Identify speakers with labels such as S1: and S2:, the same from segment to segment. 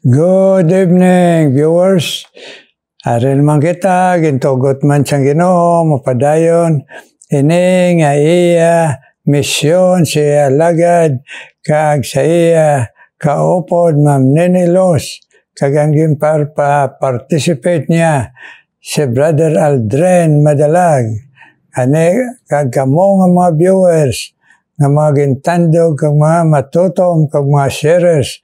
S1: Good evening, viewers. Arin man kita, gintugot man siyang Ginoo, mapadayon. Ini nga iya misyon siya lagad, kag sa iya kaupod Ma'am Ninilos, kag ang participate niya si Brother Aldren Madalag. Ani, kag kamo nga mga viewers, nga mga gintandog, kag mga matutom, kag mga sharers,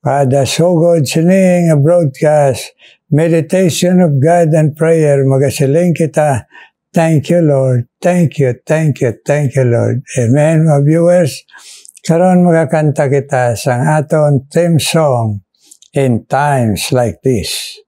S1: kada sugod sining broadcast, meditation of God and prayer, magasiling kita, thank you Lord, thank you, thank you, thank you Lord. Amen, mga viewers. Karon magakanta kita sa aton theme song, In Times Like This.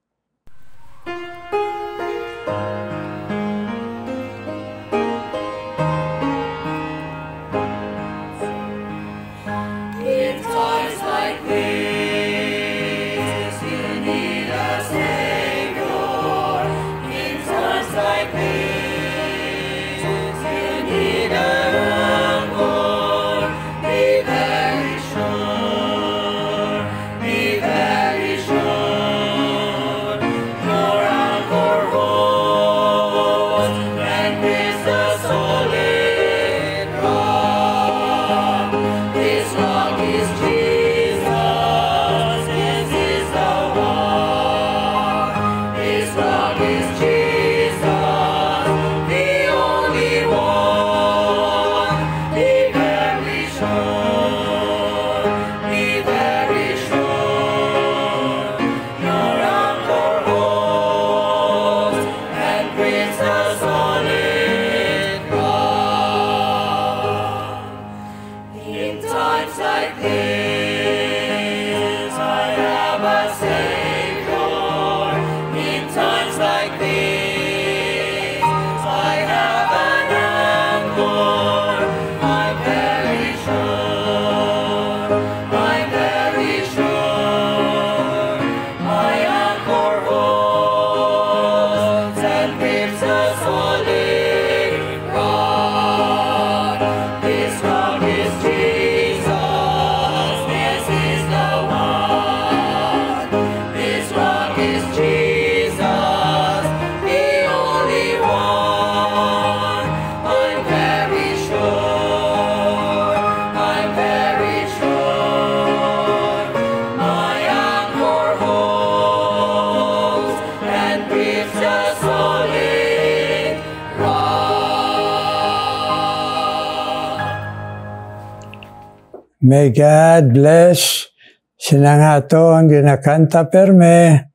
S1: May God bless sinang aton ginakanta perme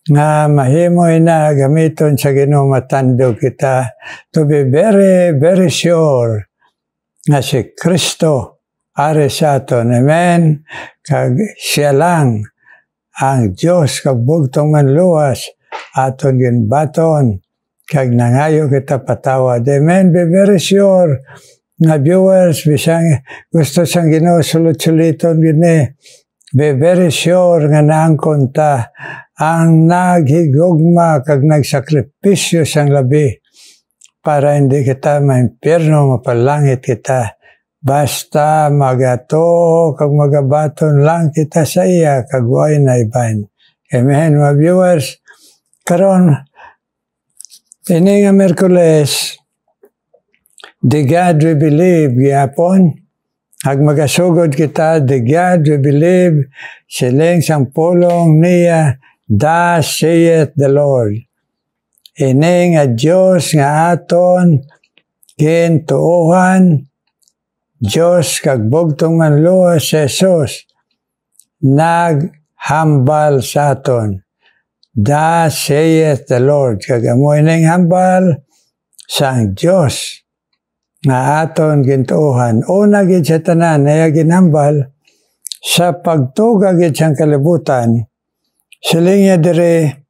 S1: nga mahimoy na gamiton sa Ginoo matandog kita to be very, very sure nga si Kristo ari sa aton. Amen. Kag siya lang ang Diyos kag bugtong manluwas aton ginbaton kag nangayo kita patawad. Amen. Be very sure nga viewers, bisang gusto sang Ginoo sulit-suliton gini, be very sure nga naangkon ta ang naghigugma kag nagsakripisyo sang labi para hindi kita maimpyerno, mapalangit kita. Basta magato kag magabaton lang kita sa iya kag way na iban. Amen, mga viewers. Karon ini nga Miyerkules, the God we believe, gihapon. Hag magasugod kita, the God we believe, siling sang pulong niya, thus saith the Lord. Ini nga Diyos nga aton, gintuuhan, Diyos kag bugtong manluwas sa Jesus, naghambal sa aton. Thus saith the Lord. Kag amoy ning hambal sang Diyos nga aton gintuuhan. Una gid sa tanan na ginhambal sa pagtuga gid sang kalibutan. Siling niya dire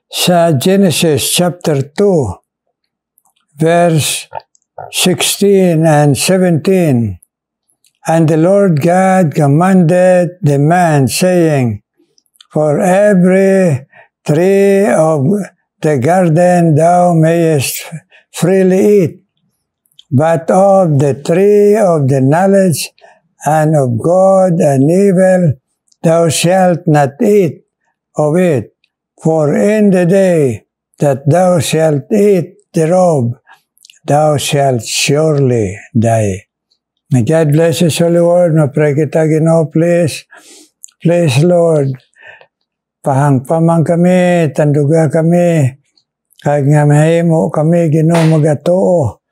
S1: sa Genesis chapter 2 verse 16 and 17. And the Lord God commanded the man, saying, for every tree of the garden thou mayest freely eat, but of the tree of the knowledge and of God and evil thou shalt not eat of it, for in the day that thou shalt eat thereof, thou shalt surely die. May God bless His holy word. Mapray kita, Ginoo, please. Please, Lord. Pahangpamang kami, tanduga kami, kag nga mahimo kami, Ginoo, magatuo.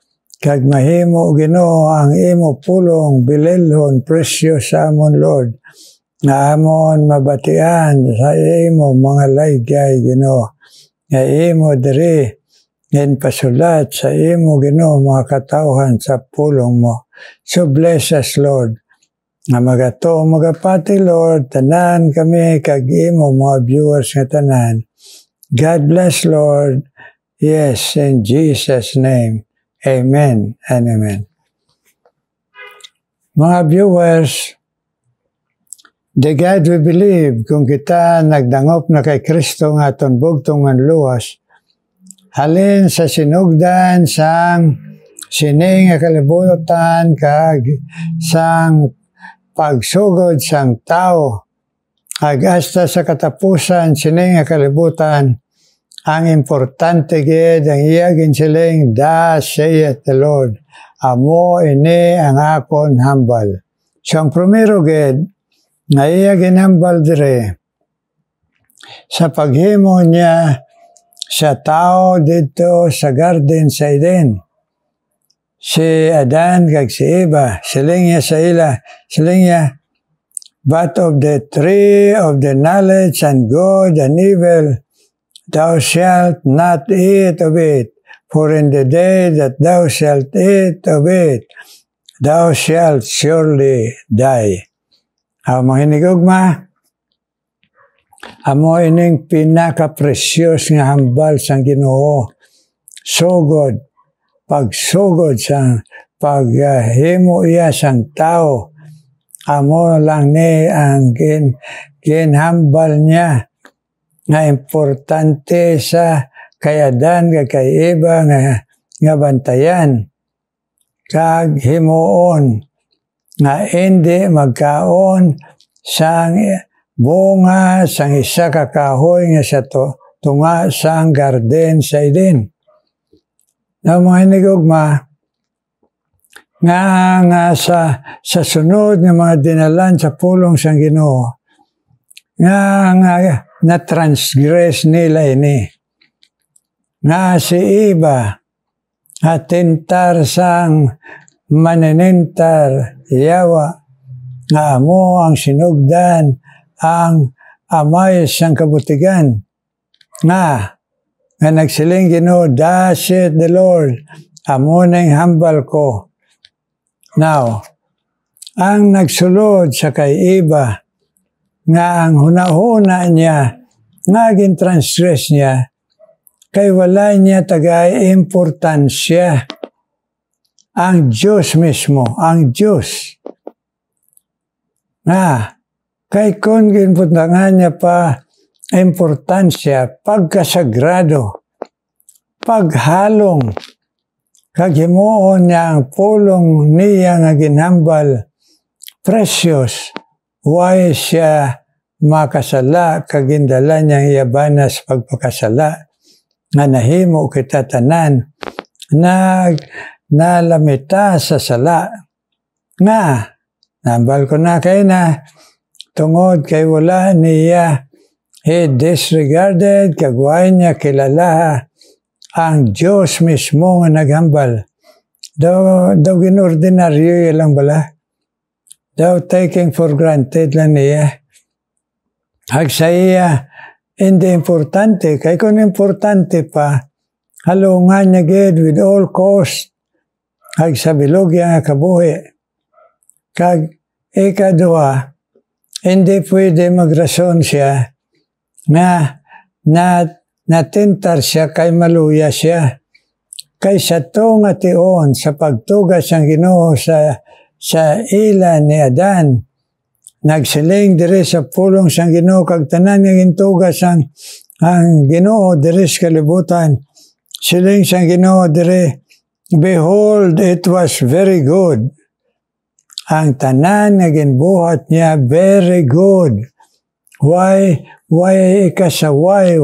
S1: Kag mahimo, Ginoo, ang imo pulong, bililhon, precious sa amon, Lord. Nga amon mabatian sa imo mga laygay, Ginoo. Nga imo diri, ngayon pasulat sa imo, Ginoo, mga katawhan sa pulong mo. So bless us, Lord. Nga magato, magapati, Lord, tanan kami, kag imo, mga viewers nga tanan. God bless, Lord. Yes, in Jesus' name. Amen and amen. Mga viewers, the God we believe, kung kita nagdangop na kay Kristo nga aton bugtong manluwas, halin sa sinugdan sang sining nga kalibutan kag sang pagsugod sang tao, ag hasta sa katapusan sining nga kalibutan, ang importante gid ang iyagin siling, thus saith the Lord, amo ini ang akon hambal. So ang primero gid nga iyagin hambal dire sa paghimo niya sa tao dito sa garden sa Eden. Si Adan kag si Eva, siling niya sa ila, siling niya, but of the tree of the knowledge and good and evil, thou shalt not eat of it, for in the day that thou shalt eat of it, thou shalt surely die. Mga hinigugma, amo ining pinaka-precious nga hambal sang Ginoo. Sugod, pagsugod sang paghimo iya sang tao, amo lang ni ang ginhambal niya nga importante sa kay Adan kay Eva nga bantayan kag himuon nga hindi magkaon sang bunga sang isa ka kahoy nga sa tunga sang garden sa Eden. Na mga hinigugma nga sa sunod nga mga dinalan sa pulong sang Ginoo nga na-transgress nila ini. Nga si Eva atintar sang maninintar yawa nga amo ang sinugdan ang amay sang kabutigan. Nga nagsiling Ginoo, thus saith the Lord, amo nang hambal ko. Now, ang nagsulod sa kay Eva nga ang hunahuna niya, nga gintransgress niya, kay wala niya tagay importansya. Ang Diyos mismo, ang Diyos. Kay kung ginpuntangan niya pa importansya, pagkasagrado, paghalong, kaghimuon niya ang pulong niya nga ginhambal, precious, why siya makasala, kagindala niyang yabanas pagpakasala, nga nahimo kita tanan, nalamita sa sala. Nga, nambal ko na kay na, tungod kay wala niya, he disregarded, kagway niya kilala, ang Diyos mismo nga naghambal. Daw ginordinaryo lang bala. Daw taking for granted lang niya. Hag sa iya, hindi importante. Kaya kung importante pa, halungan niya gid with all cost. Hag sa bilog nga kabuhi. Kag ikadua, hindi pwede magrason siya na natintar siya kay maluya siya. Kay sa to nga tion, sa pagtugas ang Ginoo sa ila ni Adan, nagsiling dire sa pulong sang Ginoo kag tanan nga gintugas ang Ginoo dire sa kalibutan. Siling sang Ginoo dire, behold, it was very good. Ang tanan nga ginbuhat niya, very good. Why ka sa why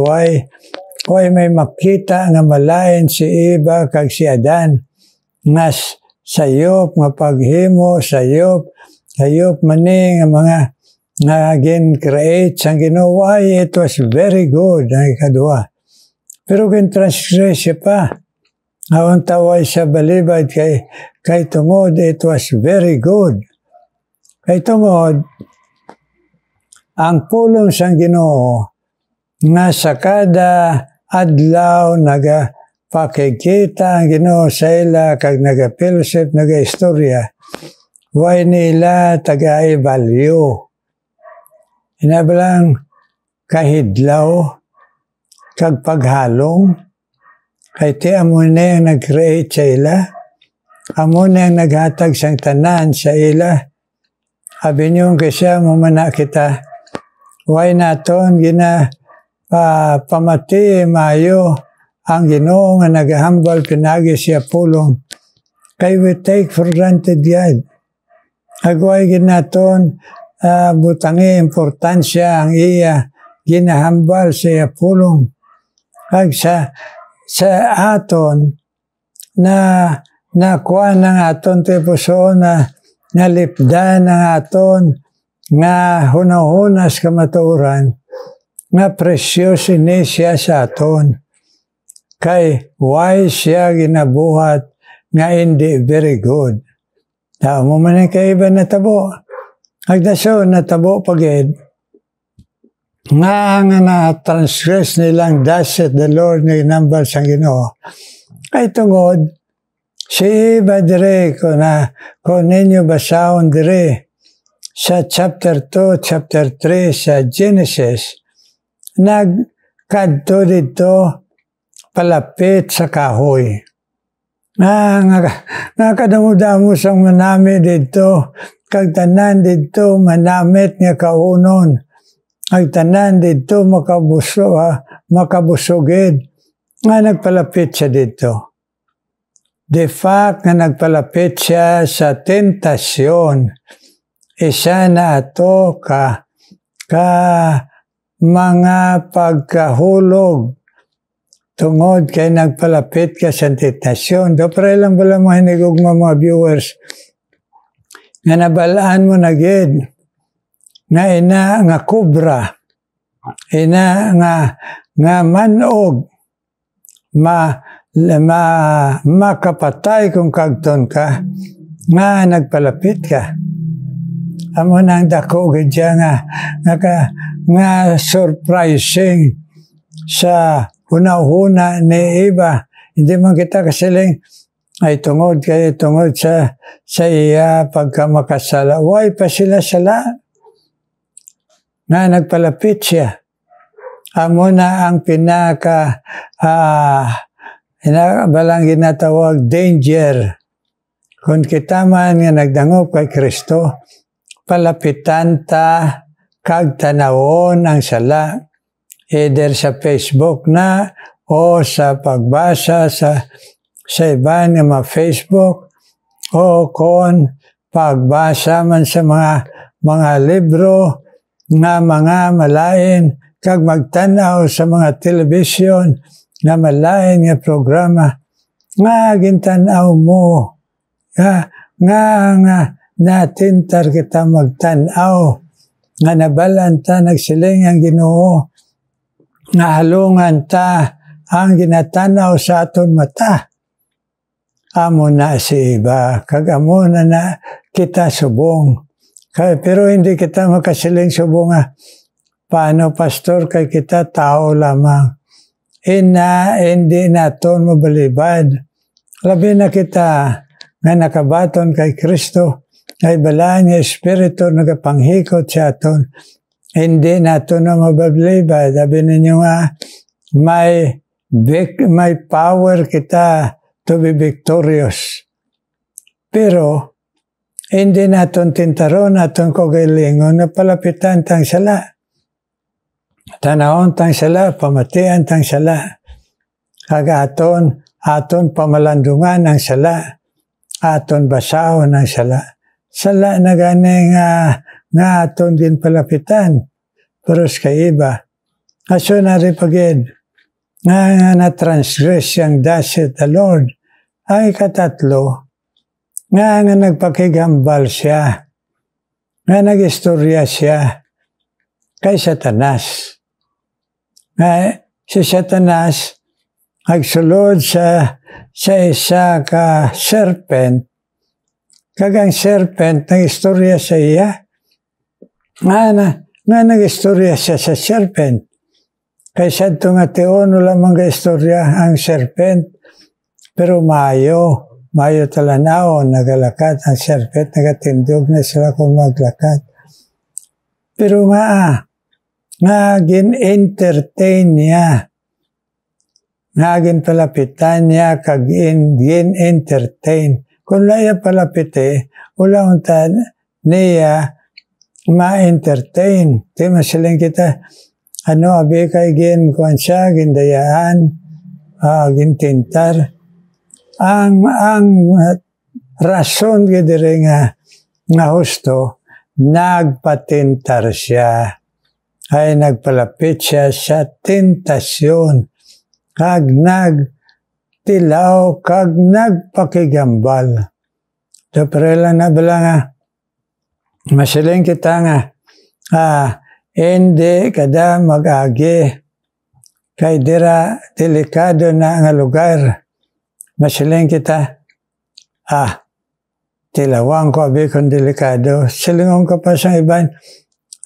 S1: may makita nga malain si Eva kag si Adan nga sayop nga paghimo sayop mani nga mga nga gin-create sang Ginoo. Why it was very good ang ikaduha. Pero gin-transgress siya pa. Awan taway siya balibad kay tungod it was very good. Kay tungod ang pulong sang Ginoo nga sa kada adlaw nagapakikita ang Ginoo sa ila kag naga-fellowship naga-istorya. Why nila taga-value. Inabalang kahidlaw kag paghalong kay ti amo na yung nag-create sa ila. Amo na yung naghatag sang tanan sa ila. Abi niyo kasi mamana kita. Why naton pamati mayo ang Ginoo nga nagahambal pinagi siya pulong. Kay we take for granted God. Agway ginaton butangi importansya ang iya ginahambal siya pulong. Kag sa aton na nakuha ng aton tipuso na nalipdan ng aton nga hunahunas kamaturan nga precious ini siya sa aton. Kay why siya ginabuhat nga hindi very good. Tao mo man ang kaiba natabo. Agdaso natabo pagid. Nga na-transgress nilang thus said the Lord nga ginambal sang Ginoo. Kay tungod, si iba dire kung ninyo basahon dire sa chapter 2, chapter 3 sa Genesis, nagkadto dito palapit sa kahoy. Nga kadamo-damo sang manami dito, kag tanan dito manamit nga kaunon, kag tanan dito makabusugid, nga nagpalapit siya dito. The fact nga nagpalapit siya sa tentasyon, isa na ato ka mga pagkahulog, tungod kay nagpalapit ka sa tentasyon. Dopre lang bala mo hinigog mga viewers nga nabalaan mo na gid nga ina nga kubra, ina nga manog makapatay kung kagton ka nga nagpalapit ka. Amo nang dako gid nga surprising sa una ni Eva. Hindi man kita kasiling ay tungod sa iya pagka makasala. Why pa sila sala? Nga nagpalapit siya. Amo na ang balang ginatawag danger. Kung kita man nga nagdangop kay Kristo, palapitan ta kag tanawon ang sala. Either sa Facebook na o sa pagbasa sa iba nga mga Facebook o kung pagbasa man sa mga libro nga mga malain kag magtanaw sa mga telebisyon nga malain nga programa nga gintanaw mo nga natintar kita magtanaw nga nabalan ta nagsiling ang Ginoo nga halungan ta ang ginatanaw sa aton mata. Amo na si iba, kag amo na kita subong. Pero hindi kita makasiling subong nga, paano pastor kay kita tao lamang. Hindi naton mabalibad. Labi na kita nga nakabaton kay Kristo, ay balaan niya Espiritu nagapanghikot sa aton. Hindi nato na mababalibad. Sabi ninyo nga, may power kita to be victorious. Pero, hindi naton tintaron, naton kagalingon na palapitan tang sala. Tanahon tang sala, pamatian tang sala. Kagaton, aton pamalandungan ng sala. Aton basahon ng sala. Sala na gani nga aton din palapitan. Pero kay iba. Aso na rin pagid. Nga na-transgress yung dasit the Lord. Ang ikatatlo, nga nagpakigambal siya. Nga nag-istorya siya kay Satanas. Nga si Satanas agsulod sa isa ka serpent. Kagang serpent nag-istorya sa iya. Nga nag-istorya siya sa serpent. Kaysa ito nga tion, wala mang istorya ang serpent. Pero mayo talanaw, nagalakad ang serpent, nagatindog na sila kung maglakad. Pero nga gin-entertain niya. Nga gin-palapitan niya, kag gin-entertain. Kung laya palapite, wala unta niya ma-entertain. Di masiling kita, abi kay kuan siya, gindayaan, gintintar. Ang rason gidiri nga husto, nagpatintar siya. Ay nagpalapit siya sa tentasyon. Kag nagtilaw, kag nagpakigambal. So, pero lang na bala nga, masiling kita nga, hindi kada mag-agi kay dira delikado na nga lugar. Masiling kita, tilawang ko abi kung delikado. Silingon ko pa sa iban,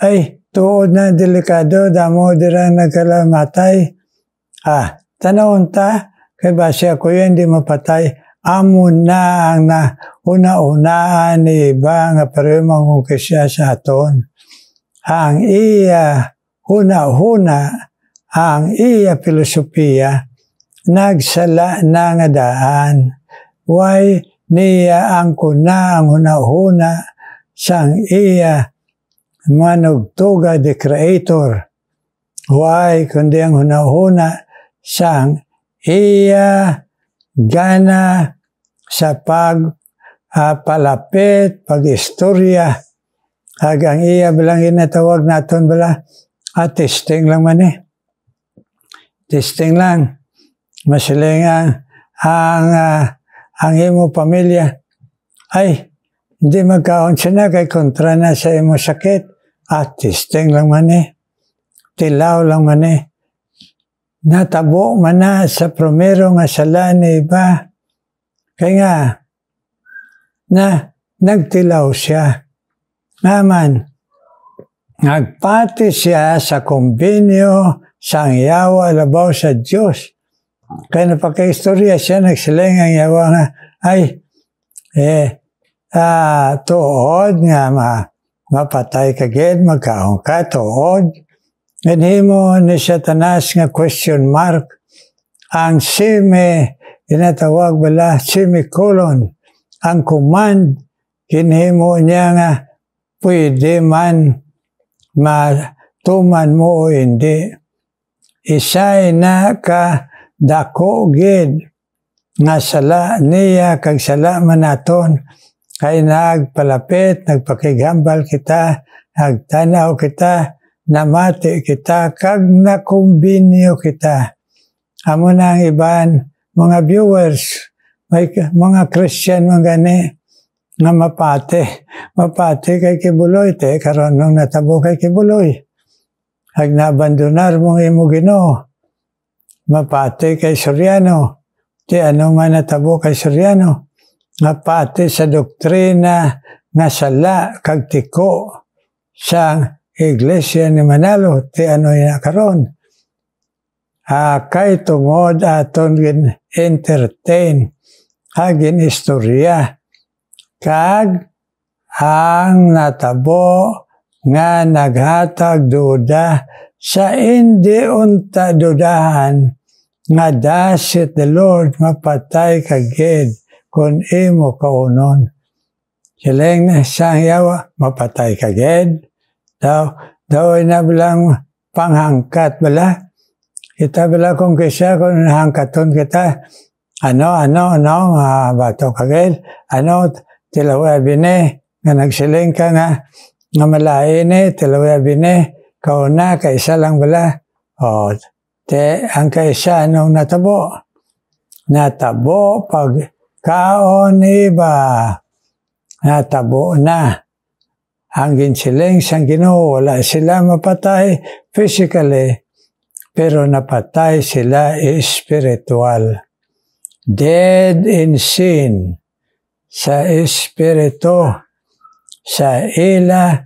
S1: ay, tuod na delikado, damo dira nagkalamatay. Tanawon ta, kay basi ako yun, di mapatay. Amo na ang una-unaan ni iba nga pareho mangungkisya sa aton. Ang iya huna-huna, ang iya filosofiya, nagsala na nga daan. Why niya ang kuna, ang huna-huna, sang iya manugtuga the creator. Why kundi ang huna-huna, sang iya gana sa palapit, pag-istorya. Ang iya bilang inatawag natin bala, testing lang man eh. Testing lang. Masiling ang imo pamilya, ay, hindi magkaon siya na, kay kontra na sa imo sakit. Testing lang man eh. Tilaw lang man eh. Natabo man na sa primero nga sala ni iba. Kaya nga, nagtilaw siya. Naman, nagpati siya sa kumbinyo, sang yawa, labaw sa Diyos. Kaya napaka-istorya siya, nagsiling ang yawa nga, ay, tuod nga mapatay ka gid, magkaon ka, tuod. Ganhi mo ni Satanas nga question mark, ang inatawag bala, semicolon, ang command, ginhimo niya nga, pwede man matuman mo o hindi. Isay na ka dako gid nga sala niya kag sala manaton kay nagpalapit, nagpakigambal kita, nagtanaw kita, namati kita, kag nakumbinyo kita. Amo na ang iban, mga viewers, may mga Christian mga gani, nga mapate kay Kibuloy, karon nung natabo kay Kibuloy. Ag nabandonar mong imo Ginoo, mapate kay Soriano, ano man natabo kay Soriano, mapate sa doktrina nga sala kag tiko sa Iglesia ni Manalo, ano yan karon. Kay tungod aton gin entertain, hagin istorya, kag ang natabo nga naghatag duda sa hindi unta dudahan nga dasit the Lord mapatay kagid kung imo kaunon. Siling na siyang yawa, mapatay kagid. Daw na bilang panghangkat bala. Kita bala kung kisya, kung hangkaton kita, bato kagid, tilawa bine, nga nagsiling ka nga malain tilawa bine, kauna, kaisa lang bala. O, ang kaisa anong natabo? Natabo pag kaon iba. Natabo na. Ang ginsiling sang Ginoo, wala sila mapatay physically, pero napatay sila spiritual. Dead in sin. Sa espiritu. Sa ila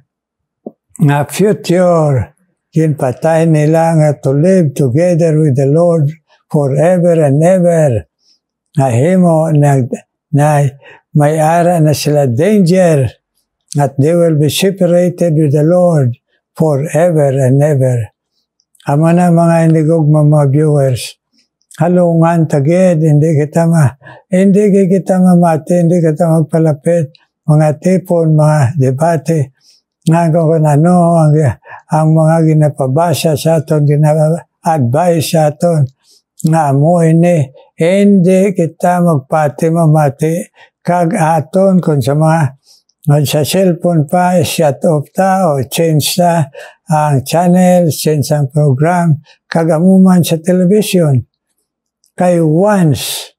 S1: nga future. Ginpatay nila nga to live together with the Lord forever and ever. Nahimo na may ara na sila danger that they will be separated with the Lord forever and ever. Amo na mga indigog mga viewers, halungan tagid, hindi kita mamati, hindi kita magpalapit, mga tipon, mga debate, nga kung ano ang mga ginapabasa sa aton, gina-advise sa aton, nga mo hindi kita mamati, kag aton kung sa mga sa cellphone pa, shut off ta o change ta ang channel, change ang program, kagamuman sa television. Kay once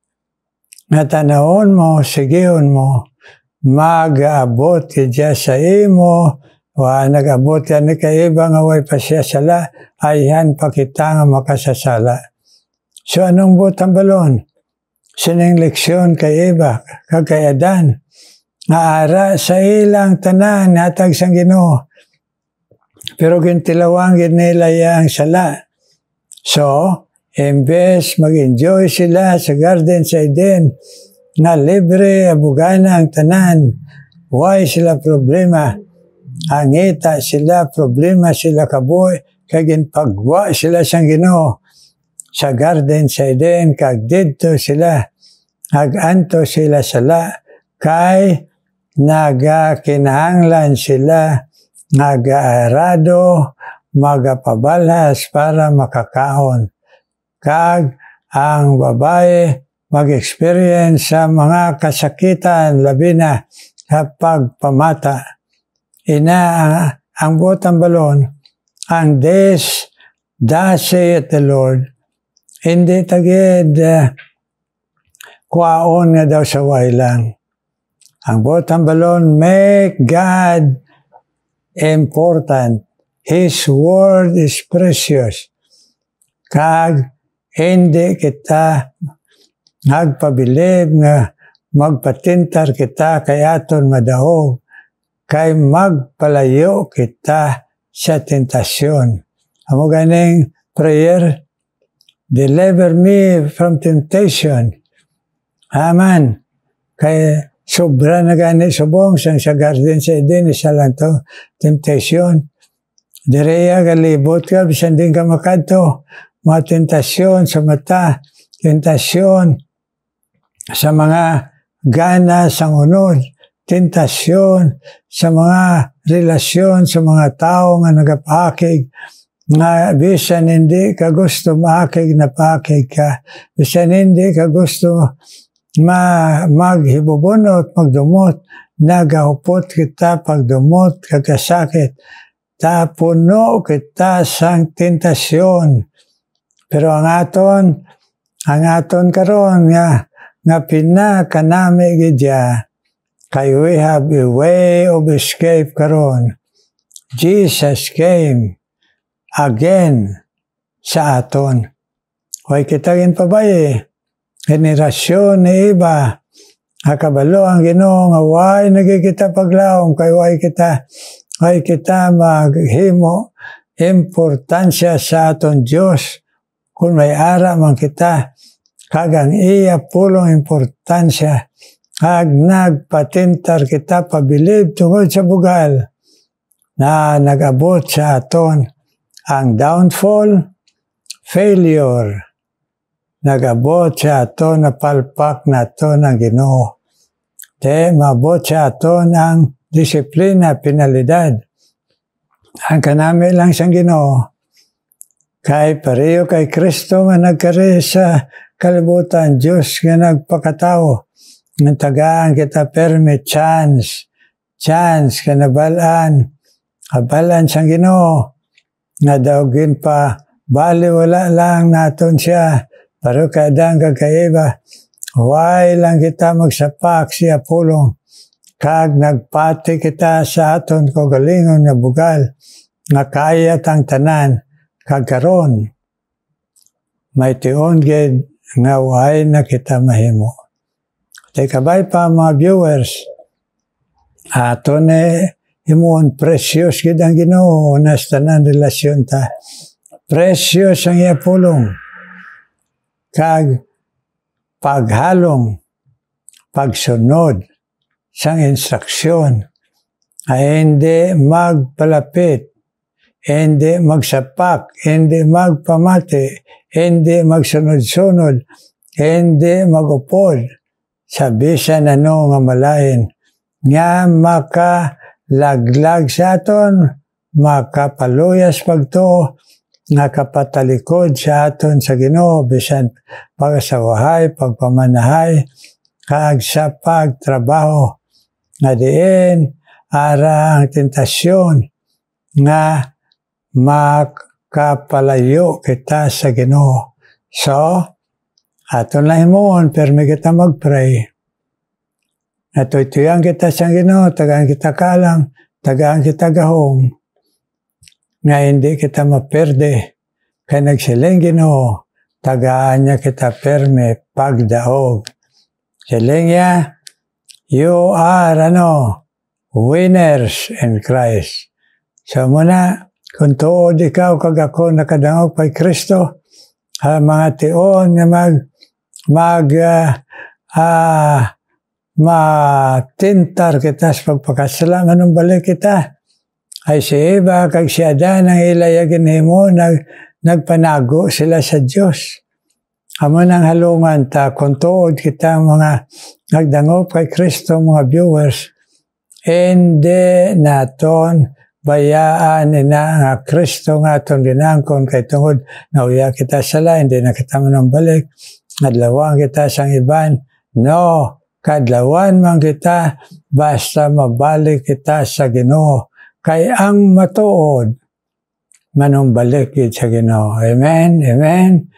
S1: na tanawon mo, sigihon mo, mag-aabot kaya sa imo, nag-abot yan ni kay iba nga way pa siya sala, ayhan pa kita nga makasasala. So anong butang balon? Sining leksyon kay iba, kay Adan, nga ara sa ilang tanan, hatag sang Ginoo. Pero gintilawang nila ang sala. So, imbes mag-enjoy sila sa Garden sa Eden, na libre, abugana ang tanan, why sila problema? Angita sila, problema sila kaboy, kagin pagwa sila sang Ginoo. Sa Garden sa Eden, kag dito sila, aganto sila sala, kay nagakinahanglan sila, nagaarado, magapabalas para makakaon. Kag ang babae mag-experience sa mga kasakitan, labi na kapag pamata. Ang butang balon, ang days, thus saith the Lord, hindi tagid kwaon nga daw sa wailang. Ang butang balon, make God important. His word is precious. Kag hindi kita nagpabilib nga magpatintar kita kay aton madahog, kay magpalayo kita sa tentasyon. Amo ganing prayer, deliver me from temptation. Amen. Kay sobra na gani subong sa Garden sa Eden, isa lang to, temptation. Direya galibot ka, bisan din ka makadto, mga tentasyon sa mata, tentasyon sa mga gana sa unod, tentasyon sa mga relasyon sa mga tao nga nagapakig, nga bisan hindi ka gusto maakig na pakig ka, bisan hindi ka gusto maghibubunot, magdumot, nagahupot kita pagdumot, kagkasakit, tapuno kita sang tentasyon. Pero ang aton karon nga pinakanami gidya, kay we have a way of escape karon. Jesus came again sa aton. Huwag kita ginpabaye. Generasyon ni iba, akabalo ang Ginoo nga way nagikita paglaom, kay way kita maghimo importansya sa aton Diyos. Kung may ara man kita, kagang iya pulong importansya, kag nagpatintar kita pabilib tungod sa bugal, na nag-abot sa aton ang downfall, failure, nag-abot sa aton na palpak na aton ang Ginoo. Mabot sa aton ang disiplina, penalidad. Ang kanami lang siyang Ginoo, kay pareho kay Kristo nga nagkari sa kalibutan, Diyos nga nagpakatao, nga tagaan kita permit chance, kanabalaan, kabalan siyang Ginoo, nga daugin pa bali wala lang naton siya pero kadang kakaiba why lang kita magsapak siya pulong kag nagpati kita sa aton kagalingon nga bugal nga kayat ang tanan kag karon may tion gid nga why na kita mahimo. Kabay pa mga viewers aton himuon precious gid ang Ginoo nas tanan relasyon ta. Precious ang iya pulong kag paghalong pagsunod sang instruksyon ay hindi magpalapit, hindi magsapak, hindi magpamati, hindi magsunod-sunod, hindi magupod sa bisan ano nga malain nga makalaglag sa aton, makapaluyas pagto, nga kapatalikod sa aton sa Ginoo bisan pagasawahay, pagpamanahay, kag sa pagtrabaho nga diin ara ang tentasyon nga makapalayo kita sa Ginoo. So, aton lang himuon, permi kita mag-pray. Natuytuyan kita sa Ginoo, tagaan kita kalang, tagaan kita gahom, nga hindi kita maperde. Kaya nagsiling Ginoo, tagaan niya kita permi pagdaog. Siling niya, you are winners in Christ. So muna, kung tuod ikaw kag ako nakadangog kay Kristo, mga tion nga matintar kita sa pagpakasala nganong balik kita ay si Eva kag si Adan ang ilayagin mo nagpanago sila sa Dios. Amo nang halungan ta kung tuod kita mga nagdangog kay Kristo mga viewers, hindi naton bayaan ina nga Kristo nga aton ginangkon kay tungod nauya kita sala, hindi na kita manambalik, adlawan kita sang iban. No, kadlawan man kita basta mabalik kita sa Ginoo kay ang matuod manumbalik gid sa Ginoo. Amen, amen.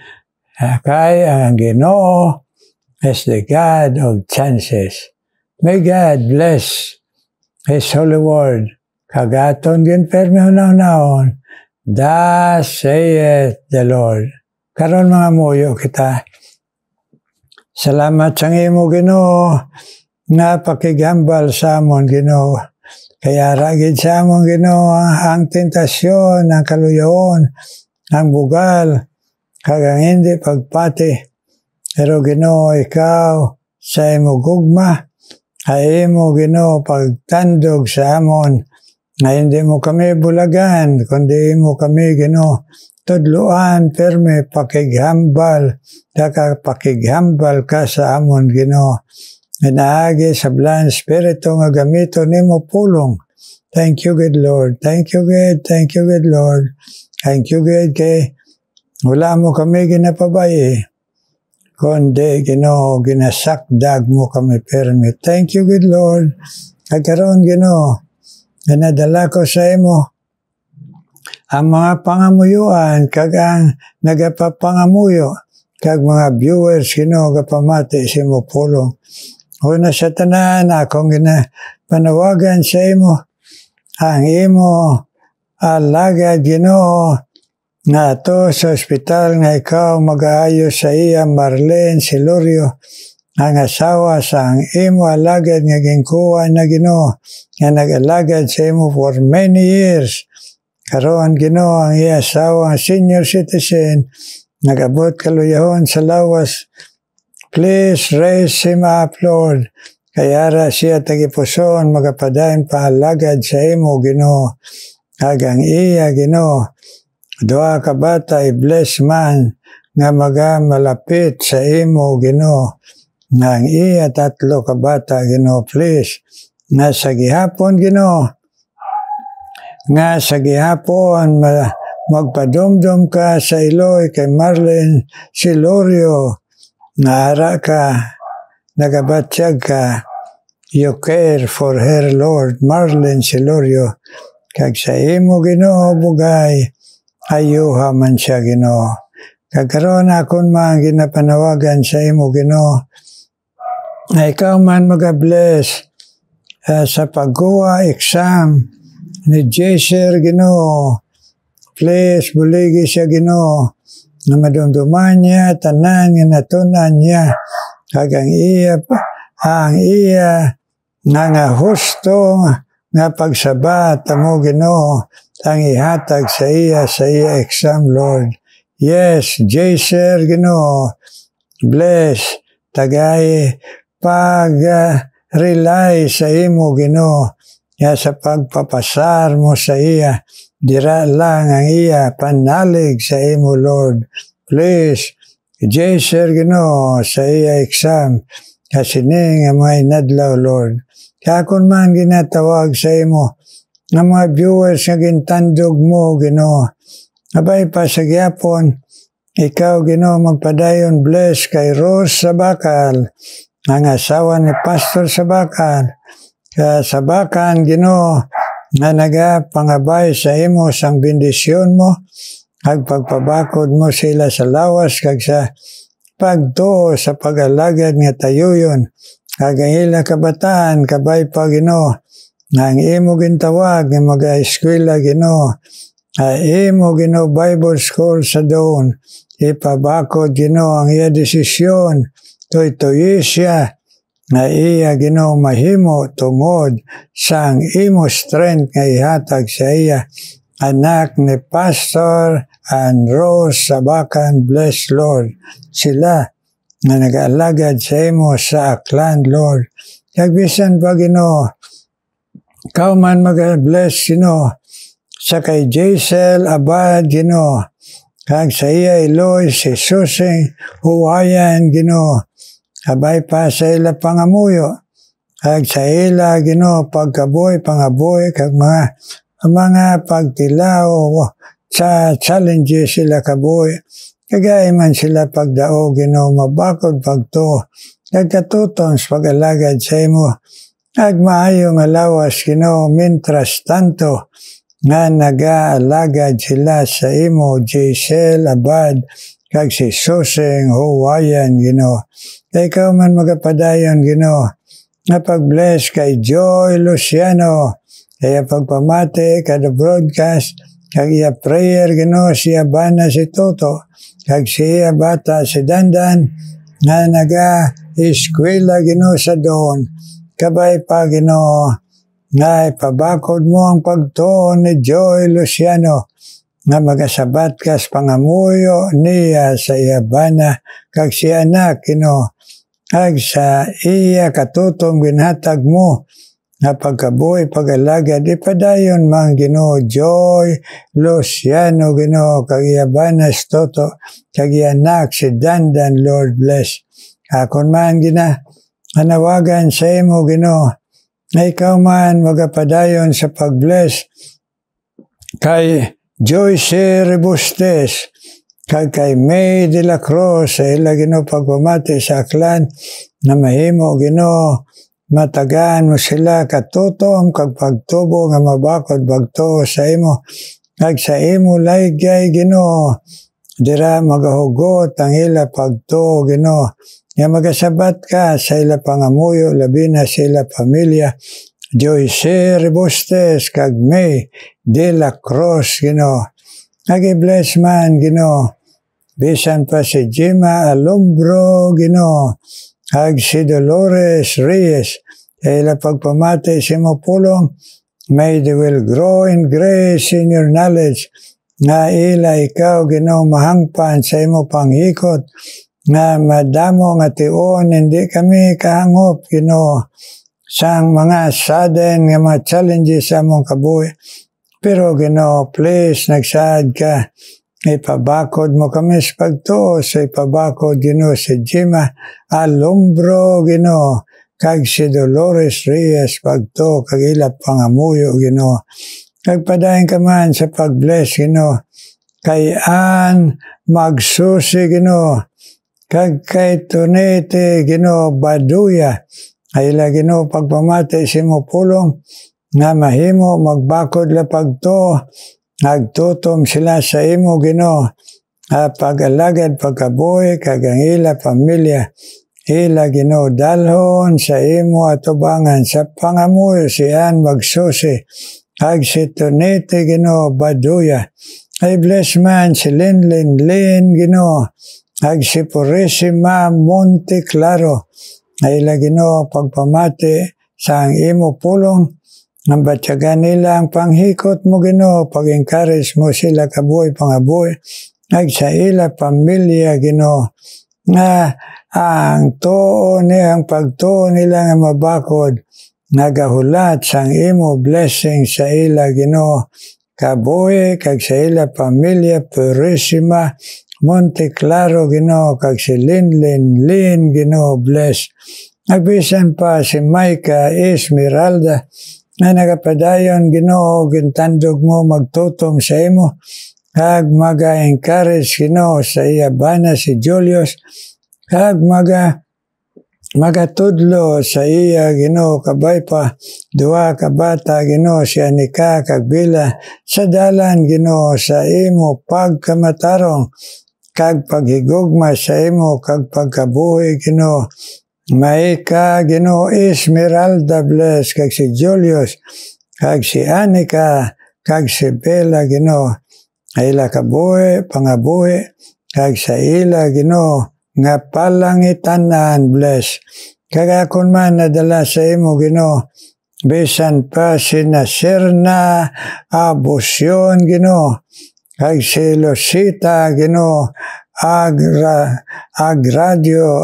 S1: Kay ang Ginoo is the God of chances. May God bless His holy word. Kagaton din permi hunaw-naon, thus saith the Lord. Karon mga muyo kita. Salamat sa imo Ginoo nga pakigambal sa amon Ginoo. Kaya ragid sa amon Ginoo ang tentasyon, ang kaluyaon, ang bugal, kag ang hindi pagpati. Pero Ginoo ikaw sa imo gugma, ay imo Ginoo pagtandog sa amon, nga hindi mo kami bulagan, kundi mo kami Ginoo tudluan perme pakighambal, daka pakighambal ka sa amon Ginoo. Inaagi sa blan spirito nga gamito nimo pulong. Thank you good Lord. Thank you good Lord. Thank you good kay wala mo kami ginapabayi, kundi Ginoo ginasakdag mo kami perme. Thank you good Lord. Kagkaroon Ginoo nadala ko sa imo ang mga pangamuyuan kag ang nagapapangamuyo kag mga viewers Ginoo gapamati sa imo pulong. Una sa tanan akong panawagan sa imo ang imo alagad Ginoo nga ato sa ospital nga ikaw mag-aayos sa iya Marlene Silorio ang asawa sa ang imo alagad nga gingkuha na Ginoo nga nag-alagad sa imo for many years. Karon Ginoo ang iya asawa ang senior citizen nagabot kaluyahon sa lawas. Please raise him up Lord. Kaya ra siya tagipuson magapadayon paalagad sa imo Ginoo. Kagang iya Ginoo duha ka bata i-bless man nga malapit sa imo Ginoo. Nga ang iya 3 ka bata Ginoo please. Nga sa gihapon Ginoo. Nga sa gihapon magpadumdum ka sa iloy kay Marlene Silorio. Nga ara ka nagabatsyag ka. You care for her Lord Marlene Silorio. Kag sa imo Ginoo bugay ayuha man siya Ginoo. Kagkaroon akon mga ginapanawagan sa imo Ginoo, na ikaw man mag-bless sa pagkuha exam ni Jaser Ginoo. Please, buligi siya Ginoo, na madumduman niya, tanan nga natunan niya, kag ang iya nga husto nga pagsabat mo Ginoo, ang ihatag sa iya exam, Lord. Yes, Jaser Ginoo, bless, tagay, pag-rely sa imo Ginoo, sa pagpapasar mo sa iya, dira lang ang iya panalig sa imo, Lord. Please, Jaser Ginoo, sa iya exam, kasi nga may nadlaw, Lord. Kaya kung man ginatawag sa imo, ng mga viewers nga gintandog mo, Ginoo, abay pa sa gyapon, ikaw, Ginoo, magpadayon bless kay Rose Sabakal, ang asawa ni Pastor Sabakal, Sabakan, Ginoo, nga nagapangabay sa imo sang bendisyon mo, kag pagpabakod mo sila sa lawas, kag sa pagtuo sa pag-alagad nga tayuyon, kag ang ila kabataan, kabay pa Ginoo, nga ang imo gintawag, nga mag-eskwela Ginoo, imo Ginoo Bible School sa doon, ipabakod Ginoo ang iya desisyon, tuy-tuyi siya, nga iya Ginoo mahimo tungod sang imo strength nga ihatag sa iya, anak ni Pastor and Rose Sabakan, bless Lord, sila nga nag-alagad sa imo sa Aklan, Lord. Kag bisan pa Ginoo, ikaw man mag-bless Ginoo, sa kay Jaisel Abad Ginoo, kag sa iya Eloy, si Susing Huwayan Ginoo, abay pa sa ila pangamuyo, kag sa ila Ginoo pagkabuhi, pangabuhi, kag mga pagtilaw sa challenges sila kabuhi, kagay man sila pagdao Ginoo, mabakod pagto, kag katuton sa pag-alagad sa imo, kag maayo nga lawas Ginoo, mintras tanto nga nag-aalagad sila sa imo, Jaisel Abad, kag si Susing Huwayan Ginoo. Kaya ikaw man magapadayon Ginoo, nga pag-bless kay Joy Luciano, kaya pagpamati kada broadcast, kag iya prayer Ginoo, siya bana si Toto, kag siya bata si Dandan, nga naga-eskwela Ginoo sa doon, kabay pa Ginoo, nga ipabakod mo ang pagtuon ni Joy Luciano, nga magasabat kas pangamuyo niya sa iya bana, kag si anak Ginoo, kag sa iya katutom ginhatag mo, nga pagkabuhi pag-alagad, ipadayon man Ginoo Joy Luciano Ginoo, kag iya bana si Toto, kag iya anak si Dandan, Lord bless. Akon man anawagan sa imo Ginoo, na ikaw man magapadayon sa pag-bless kay Joyce Rebustes, kag kay May de la Cruz, sa ila Ginoo pagpamati sa Aklan, na mahimo Ginoo, matagaan mo sila katutom, kag pagtubo nga mabakod bagto sa imo, kag sa imo laygay Ginoo, dira magahugot ang ila pagto Ginoo, nga magasabat ka sa ila pangamuyo, labi na sa ila pamilya, Joyce Rebustes, kag May de la Cruz Ginoo. Nag-bless man Ginoo, bisan pa si Jima Alumbro Ginoo, kag si Dolores Reyes, ila pagpamati si mo pulong, may they will grow in grace in your knowledge, nga ila ikaw Ginoo mahangpan sa imo panghikot, nga madamo nga tion, hindi kami kahangop Ginoo, sang mga sudden nga mga challenges sa mong kabuhi. Pero Ginoo, please, nagsaad ka, ipabakod mo kami sa pagtuo, sa ipabakod Ginoo si Jima Alumbro Ginoo, kag si Dolores Reyes pagtuo, kag ilap pangamuyo Ginoo. Kag padayon ka man sa pag-bless Ginoo, kay Ann Magsusi Ginoo, kag kay Tunete Ginoo Baduya, ay ila Ginoo pagpamati si mo pulong, nga mahimo magbakod la pagto, Nagtutom sila sa imo, Ginoo, pag-alagad pagkabuhi kag ang ila pamilya. Ila, Ginoo, dalhon sa imo atubangan sa pangamuyo siyan magsusi. Ag si Tonete, Ginoo, Baduya. I bless man si Linlin, Ginoo. Ag si Purisima Monte Claro. Ila, Ginoo, pagpamati sa ang imo pulong. Ang batyagan nila ang panghikot mo, Ginoo, pag-encourage mo sila kabuhi pangabuhi. Ag sa ila pamilya, Ginoo, nga ang tuo niya, ang pagtuo nila nga mabakod, nagahulat sang imo blessing sa ila, Ginoo, kabuhi, kag sa ila pamilya, Purisima, Monte Claro, Ginoo, kag si Linlin, Ginoo, bless. Nagbisan pa si Micah Esmeralda, na nagapadayon, Ginoo, gintandog mo magtutom sa imo, kag maga-encourage, Ginoo, sa iya bana si Julius, kag magatudlo sa iya, Ginoo, kabay pa duha ka bata, Ginoo, si Anika kag Bila, sa dalan, Ginoo, sa imo pagkamatarong, kag paghigugma sa imo, kag pagkabuhi, Ginoo. Maika, Ginoo, Esmeralda, bless, kag si Julius, kag si Anika, kag si Bella, Ginoo, ila kabuhi, pangabuhi, kag sa ila, Ginoo, nga palangitanan, bless. Kag akon man nadala sa imo, Ginoo, bisan pa si Nasirna Abusyon, Ginoo, kag si Lucita, Ginoo, Agrabio,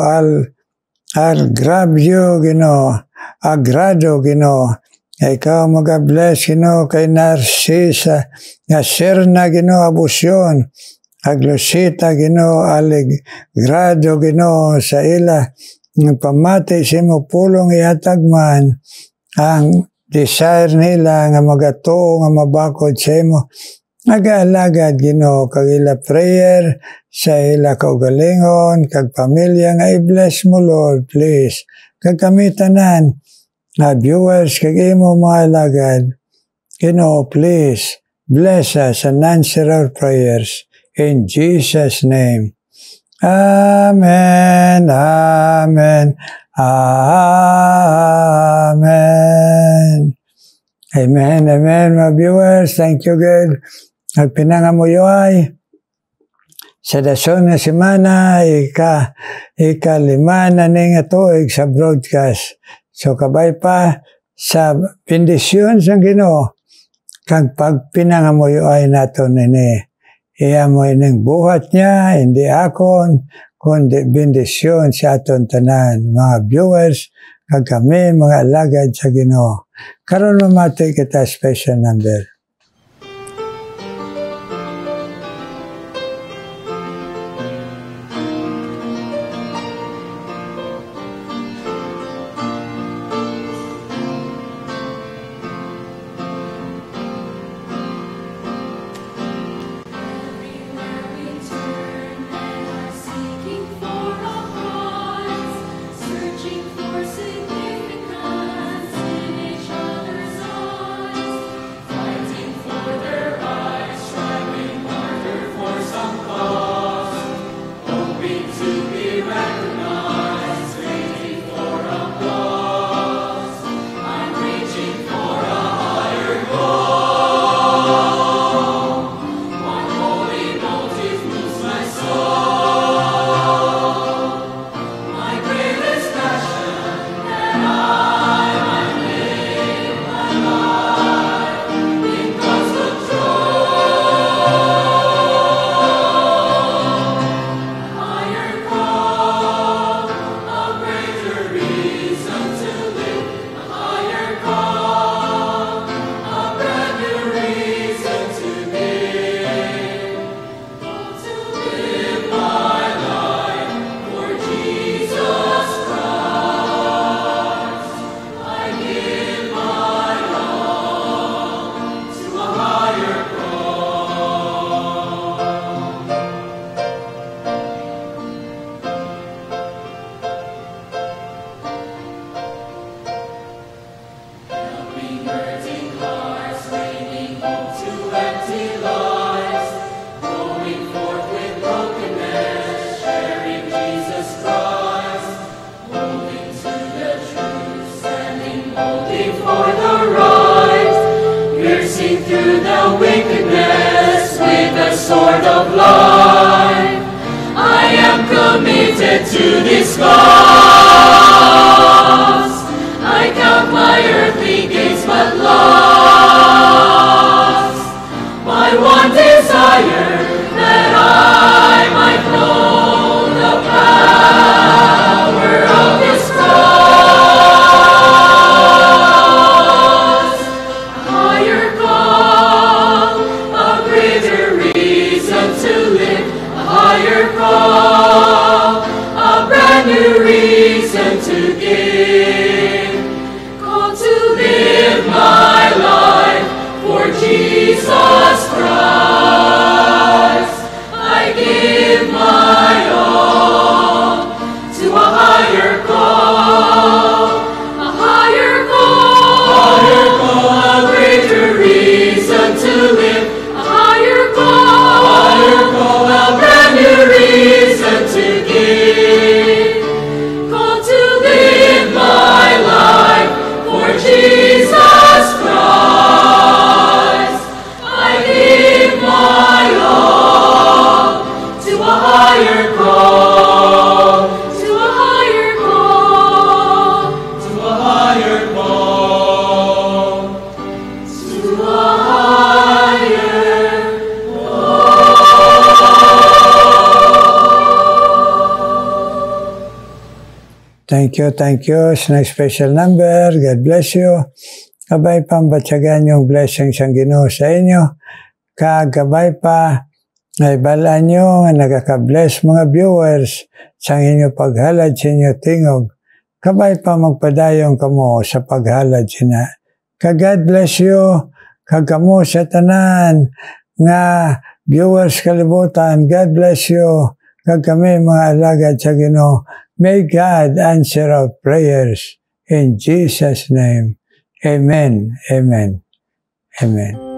S1: Ginoo, Agrado, Ginoo. Ikaw mag-bless, Ginoo, kay Narcisa, Nasirna, Ginoo, Abusyon, Aglusita, Ginoo, Agrado, Ginoo, sa ila, pamati sa imo pulong ihatagman, ang desire nila nga magatuo, nga mabakod sa imo, nag-aalagad, Ginoo, kag ila prayer, sa ila kaugalingon, kag pamilya nga i-bless mo, Lord, please. Kag kami tanan, na viewers, kag imo mga alagad, Ginoo, please, bless us and answer our prayers. In Jesus' name. Amen, amen, amen. Amen, amen, mga viewers. Thank you, God. Nagpinangamuyoy sa dason nga semana, ika-5 na nga tuig sa broadcast. So, kabay pa sa bendisyon sa Ginoo, kag pagpinangamuyoy nato nini. Iya mo ining buhat niya, hindi akon, kundi bendisyon sa aton tanan, mga viewers, kag kami, mga alagad sa Ginoo. Karon mamati kita special number.
S2: Fighting sword of life. I am committed to this cause. I count my earthly gains but lost. My one desire, that I might know the power of His cross. A higher call, a greater reason to live. A higher call, a brand new reason to give. Call to live my life for Jesus Christ. I give my all to a higher call, a higher call, a greater reason to live. A higher call, a brand new reason to give. Call to live my life for Jesus Christ. I give my all to a higher call, to a higher call, to a higher call, to a higher
S1: Thank you sa next special number. God bless you. Kabay pambatsagan yung blessings ang Ginoo sa inyo. Kagabay pa ay balaan nyo nga nagaka-bless mga viewers sa inyo paghalad sa inyo tingog. Kabay pa magpadayong kamo sa paghalad sina. God bless you. Kagamo sa tanan nga viewers kalibutan. God bless you. Kagami mga alagad sa Ginoo. May God answer our prayers in Jesus' name. Amen. Amen. Amen.